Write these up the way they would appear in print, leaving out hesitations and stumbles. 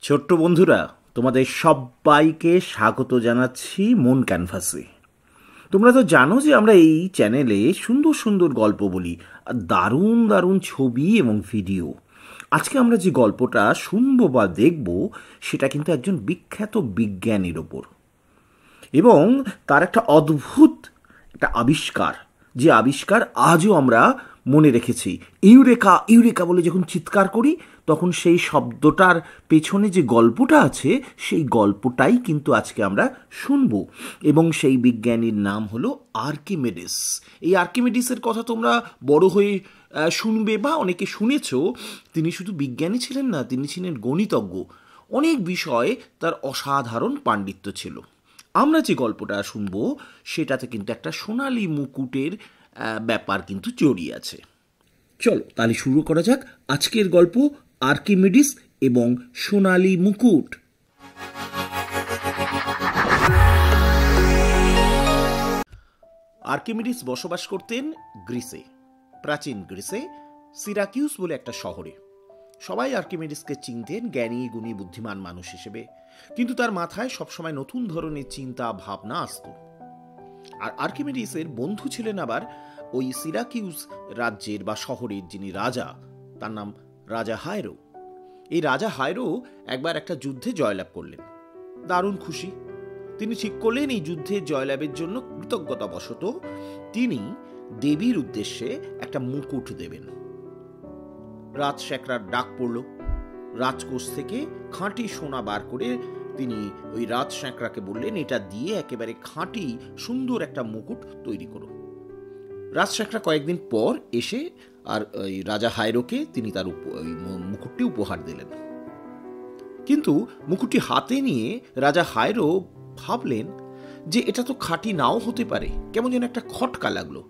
ছোট্ট বন্ধুরা, তোমাদের সবাইকে স্বাগত জানাচ্ছি মন ক্যানভাসে। তোমরা তো জানো যে আমরা এই চ্যানেলে সুন্দর সুন্দর গল্প বলি, আর দারুণ দারুণ ছবি এবং ভিডিও। আজকে আমরা যে গল্পটা শুনবো বা দেখব, সেটা কিন্তু একজন বিখ্যাত বিজ্ঞানীর ওপর, এবং তার একটা অদ্ভুত একটা আবিষ্কার, যে আবিষ্কার আজও আমরা মনে রেখেছি। ইউরেকা ইউরেকা বলে যখন চিৎকার করি, তখন সেই শব্দটার পেছনে যে গল্পটা আছে, সেই গল্পটাই কিন্তু আজকে আমরা শুনবো। এবং সেই বিজ্ঞানীর নাম হলো আর্কিমিডিস। এই আর্কিমিডিসের কথা তোমরা বড় হয়ে শুনবে বা অনেকে শুনেছ। তিনি শুধু বিজ্ঞানী ছিলেন না, তিনি ছিলেন গণিতজ্ঞ। অনেক বিষয়ে তার অসাধারণ পাণ্ডিত্য ছিল। আমরা যে গল্পটা শুনবো সেটাতে কিন্তু একটা সোনালী মুকুটের ব্যাপার কিন্তু জড়িয়ে আছে। চলো তাহলে শুরু করা যাক আজকের গল্প, আর্কিমিডিস এবং সোনালী মুকুট। আর্কিমিডিস বসবাস করতেন গ্রিসে, প্রাচীন গ্রিসে, সিরাকিউস বলে একটা শহরে। সবাই আর্কিমিডিসকে চিনতেন জ্ঞানী গুণী বুদ্ধিমান মানুষ হিসেবে, কিন্তু তার মাথায় সবসময় নতুন ধরনের চিন্তা ভাবনা আসত। আর আর্কিমিডিসের বন্ধু ছিলেন আবার ওই সিরাকিউস রাজ্যের বা শহরের যিনি রাজা, তার নাম রাজা হায়রো। এই রাজা হায়রো একবার একটা যুদ্ধে জয়লাভ করলেন। দারুণ খুশি। তিনি ঠিক করলেন এই যুদ্ধে জয়লাভের জন্য কৃতজ্ঞতাবশত তিনি দেবীর উদ্দেশ্যে একটা মুকুট দেবেন। রাজশেখরার ডাক পড়ল। রাজকোষ থেকে খাঁটি সোনা বার করে তিনি ওই রাজশেখরাকে বললেন, এটা দিয়ে একেবারে খাঁটি সুন্দর একটা মুকুট তৈরি করো। রাজশেখরা কয়েকদিন পর এসে আর ওই রাজা হায়রোকে তিনি তার মুকুটটি উপহার দিলেন। কিন্তু মুকুটটি হাতে নিয়ে রাজা হায়রো ভাবলেন যে এটা তো খাঁটি নাও হতে পারে, কেমন যেন একটা খটকা লাগলো।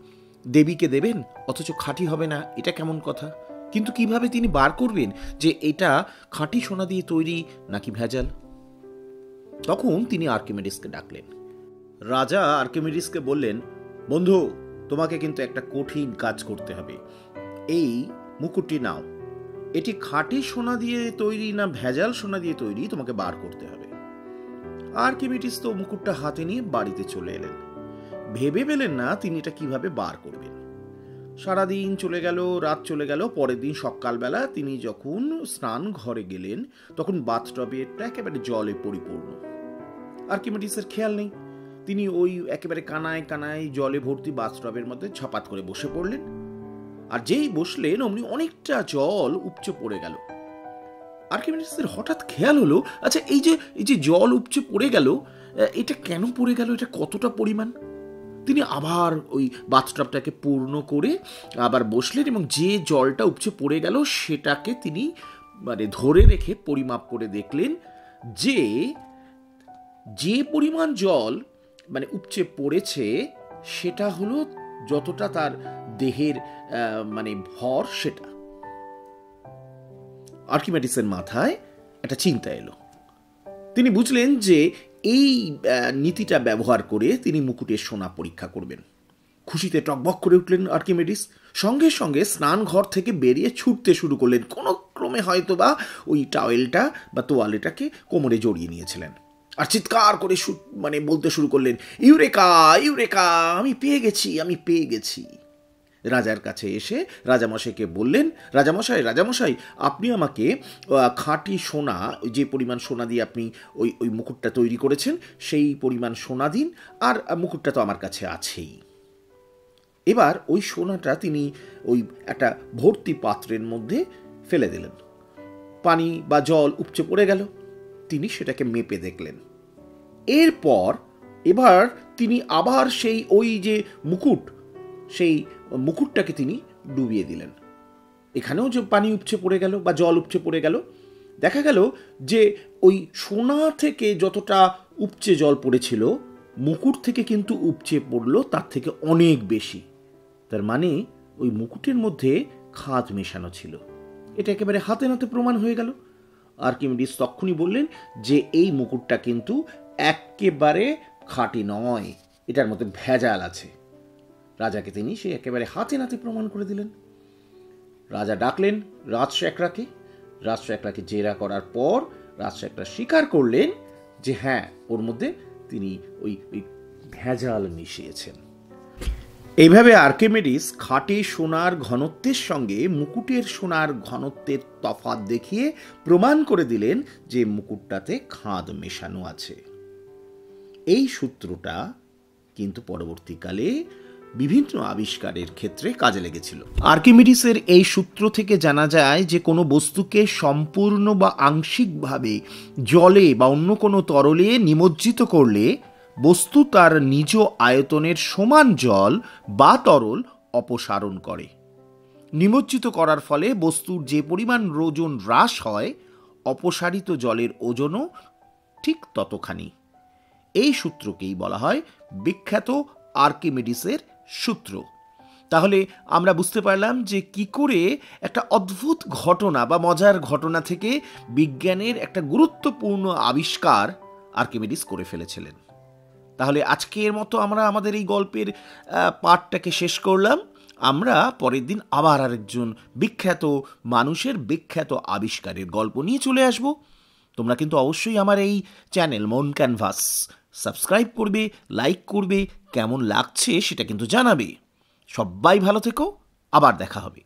দেবীকে দেবেন অথচ খাঁটি হবে না, এটা কেমন কথা। কিন্তু কিভাবে তিনি বার করবেন যে এটা খাঁটি সোনা দিয়ে তৈরি নাকি ভেজাল? তখন তিনি আর্কিমিডিসকে ডাকলেন। রাজা আর্কিমিডিসকে বললেন, বন্ধু, তোমাকে কিন্তু একটা কঠিন কাজ করতে হবে। এই মুকুটটি নাও, এটি খাঁটি সোনা দিয়ে তৈরি না ভেজাল সোনা দিয়ে তৈরি তোমাকে বার করতে হবে। আর্কিমিডিস তো মুকুটটা হাতে নিয়ে বাড়িতে চলে এলেন। ভেবে পেলেন না তিনি এটা কিভাবে বার করবেন। সারাদিন চলে গেল, রাত চলে গেল। পরের দিন সকালবেলা তিনি যখন স্নান ঘরে গেলেন, তখন বাথটবেটা একেবারে জলে পরিপূর্ণ। আর্কিমিডিসের খেয়াল নেই। তিনি ওই একেবারে কানায় কানায় জলে ভর্তি বাথটবের মধ্যে ছপাত করে বসে পড়লেন। আর যেই বসলেন অমনি অনেকটা জল উপচে পড়ে গেল। আর্কিমিডিসের হঠাৎ খেয়াল হলো, আচ্ছা এই যে জল উপচে পড়ে গেল, এটা কেন পড়ে গেল, এটা কতটা পরিমাণ। তিনি আবার ওই বাথটবটাকে পূর্ণ করে আবার বসলেন এবং যে জলটা উপচে পড়ে গেল সেটাকে তিনি ধরে রেখে পরিমাপ করে দেখলেন যে যে পরিমাণ জল উপচে পড়েছে সেটা হলো যতটা তার দেহের ভর সেটা। আর্কিমিডিসের মাথায় একটা চিন্তা এলো। তিনি বুঝলেন যে এই নীতিটা ব্যবহার করে তিনি মুকুটের সোনা পরীক্ষা করবেন। খুশিতে টকবক করে উঠলেন আর্কিমিডিস। সঙ্গে সঙ্গে স্নান ঘর থেকে বেরিয়ে ছুটতে শুরু করলেন। কোনো ক্রমে হয়তো বা ওই টাওয়েলটা বা তোয়ালেটাকে কোমরে জড়িয়ে নিয়েছিলেন। আর চিৎকার করে বলতে শুরু করলেন, ইউরেকা ইউরেকা, আমি পেয়ে গেছি, আমি পেয়ে গেছি। রাজার কাছে এসে রাজামশাইকে বললেন, রাজামশাই, আপনি আমাকে খাঁটি সোনা, যে পরিমাণ সোনা দিয়ে আপনি ওই মুকুটটা তৈরি করেছেন সেই পরিমাণ সোনা দিন, আর মুকুটটা তো আমার কাছে আছেই। এবার ওই সোনাটা তিনি ওই একটা ভর্তি পাত্রের মধ্যে ফেলে দিলেন। পানি বা জল উপচে পড়ে গেল। তিনি সেটাকে মেপে দেখলেন। এবার তিনি আবার সেই ওই যে সেই মুকুটটাকে তিনি ডুবিয়ে দিলেন। এখানেও যে পানি উপচে পড়ে গেল বা জল উপচে পড়ে গেল। দেখা গেল যে ওই সোনা থেকে যতটা উপচে জল পড়েছিল, মুকুট থেকে কিন্তু উপচে পড়লো তার থেকে অনেক বেশি। তার মানে ওই মুকুটের মধ্যে খাদ মেশানো ছিল। এটা একেবারে হাতে নাতে প্রমাণ হয়ে গেল। আর্কিমিডিস তখনই বললেন যে এই মুকুটটা কিন্তু একেবারে খাঁটি নয়, এটার মধ্যে ভেজাল আছে। রাজাকে তিনি সে একেবারে হাতে নাতে প্রমাণ করে দিলেন। রাজা ডাকলেন রাজশেখরাকে। রাজশেখরাকে জেরা করার পর রাজশেখর স্বীকার করলেন যে হ্যাঁ, ওর মধ্যে তিনি ওই ভেজাল মিশিয়েছেন। এইভাবে আর্কিমিডিস খাঁটি সোনার ঘনত্বের সঙ্গে মুকুটের সোনার ঘনত্বের তফাৎ দেখিয়ে প্রমাণ করে দিলেন যে মুকুটটাতে খাদ মেশানো আছে। এই সূত্রটা কিন্তু পরবর্তীকালে বিভিন্ন আবিষ্কারের ক্ষেত্রে কাজে লেগেছিল। আর্কিমিডিসের এই সূত্র থেকে জানা যায় যে কোনো বস্তুকে সম্পূর্ণ বা আংশিকভাবে জলে বা অন্য কোনো তরলে নিমজ্জিত করলে বস্তু তার নিজ আয়তনের সমান জল বা তরল অপসারণ করে। নিমজ্জিত করার ফলে বস্তুর যে পরিমাণ ওজন হ্রাস হয়, অপসারিত জলের ওজনও ঠিক ততখানি। এই সূত্রকেই বলা হয় বিখ্যাত আর্কিমিডিসের সূত্র। তাহলে আমরা বুঝতে পারলাম যে কি করে একটা অদ্ভুত ঘটনা বা মজার ঘটনা থেকে বিজ্ঞানের একটা গুরুত্বপূর্ণ আবিষ্কার আর্কিমিডিস করে ফেলেছিলেন। তাহলে আজকের মতো আমরা আমাদের এই গল্পের পাঠটাকে শেষ করলাম। আমরা পরের দিন আবার আরেকজন বিখ্যাত মানুষের বিখ্যাত আবিষ্কারের গল্প নিয়ে চলে আসব। তোমরা কিন্তু অবশ্যই আমার এই চ্যানেল মন ক্যানভাস সাবস্ক্রাইব করবে, লাইক করবে, কেমন লাগছে সেটা কিন্তু জানাবে। সবাই ভালো থেকো, আবার দেখা হবে।